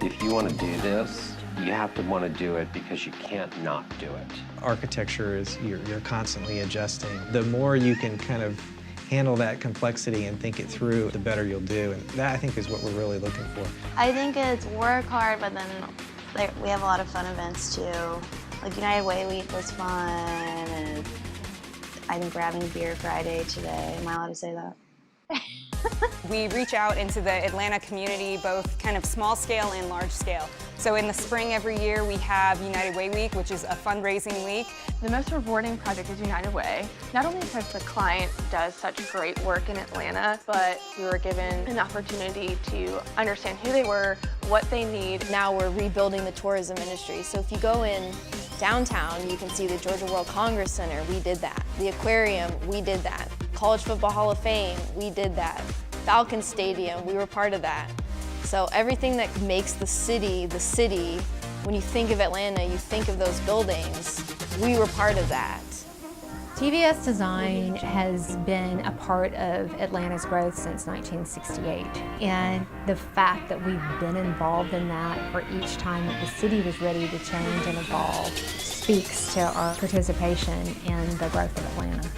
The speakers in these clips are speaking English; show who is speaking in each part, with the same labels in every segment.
Speaker 1: If you want to do this, you have to want to do it because you can't not do it.
Speaker 2: Architecture is, you're constantly adjusting. The more you can kind of handle that complexity and think it through, the better you'll do. And that, I think, is what we're really looking for.
Speaker 3: I think it's work hard, but then we have a lot of fun events too. Like United Way Week was fun, and I think we're having Beer Friday today. Am I allowed to say that?
Speaker 4: We reach out into the Atlanta community, both kind of small scale and large scale. So in the spring every year we have United Way Week, which is a fundraising week.
Speaker 5: The most rewarding project is United Way, not only because the client does such great work in Atlanta, but we were given an opportunity to understand who they were, what they need.
Speaker 6: Now we're rebuilding the tourism industry. So if you go in downtown, you can see the Georgia World Congress Center, we did that. The aquarium, we did that. College Football Hall of Fame, we did that. Falcon Stadium, we were part of that. So everything that makes the city, when you think of Atlanta, you think of those buildings, we were part of that.
Speaker 7: TVS Design has been a part of Atlanta's growth since 1968. And the fact that we've been involved in that for each time that the city was ready to change and evolve speaks to our participation in the growth of Atlanta.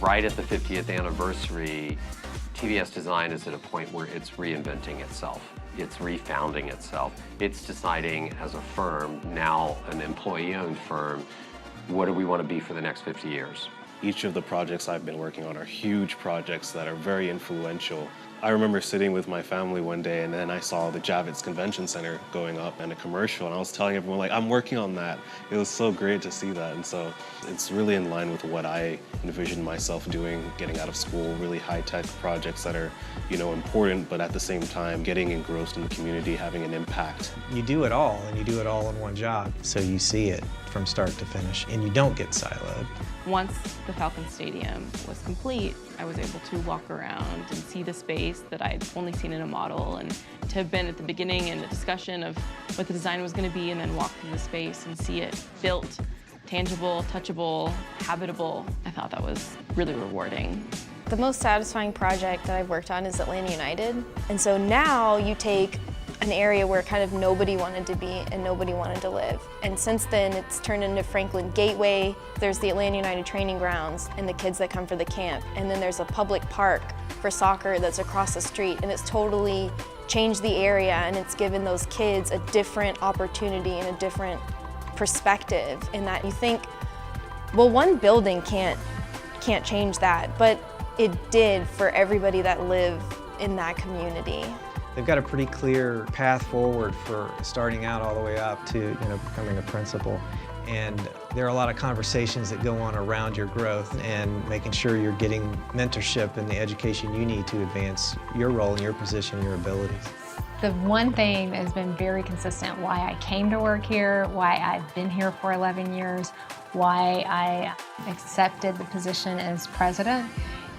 Speaker 1: Right at the 50th anniversary, TVS Design is at a point where it's reinventing itself. It's refounding itself. It's deciding as a firm, now an employee-owned firm, what do we want to be for the next 50 years?
Speaker 8: Each of the projects I've been working on are huge projects that are very influential. I remember sitting with my family one day and then I saw the Javits Convention Center going up and a commercial, and I was telling everyone, like, I'm working on that. It was so great to see that, and so it's really in line with what I envisioned myself doing, getting out of school, really high-tech projects that are, important, but at the same time getting engrossed in the community, having an impact.
Speaker 2: You do it all, and you do it all in one job, so you see it from start to finish, and you don't get siloed.
Speaker 9: Once the Falcon Stadium was complete, I was able to walk around and see the space that I'd only seen in a model, and to have been at the beginning in the discussion of what the design was going to be and then walk through the space and see it built, tangible, touchable, habitable. I thought that was really rewarding.
Speaker 6: The most satisfying project that I've worked on is Atlanta United. And so now you take an area where kind of nobody wanted to be and nobody wanted to live. And since then, it's turned into Franklin Gateway. There's the Atlanta United training grounds and the kids that come for the camp. And then there's a public park for soccer that's across the street. And it's totally changed the area, and it's given those kids a different opportunity and a different perspective in that you think, well, one building can't change that, but it did for everybody that lived in that community.
Speaker 2: They've got a pretty clear path forward for starting out all the way up to becoming a principal. And there are a lot of conversations that go on around your growth and making sure you're getting mentorship and the education you need to advance your role and your position and your abilities.
Speaker 7: The one thing that has been very consistent, why I came to work here, why I've been here for 11 years, why I accepted the position as president,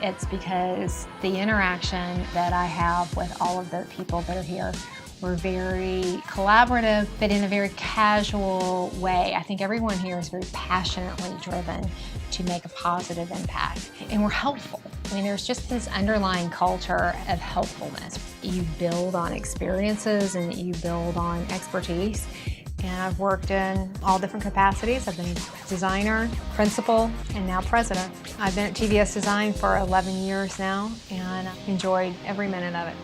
Speaker 7: it's because the interaction that I have with all of the people that are here, we're very collaborative, but in a very casual way. I think everyone here is very passionately driven to make a positive impact, and we're helpful. I mean, there's just this underlying culture of helpfulness. You build on experiences and you build on expertise. And I've worked in all different capacities. I've been designer, principal, and now president. I've been at TVS Design for 11 years now, and I've enjoyed every minute of it.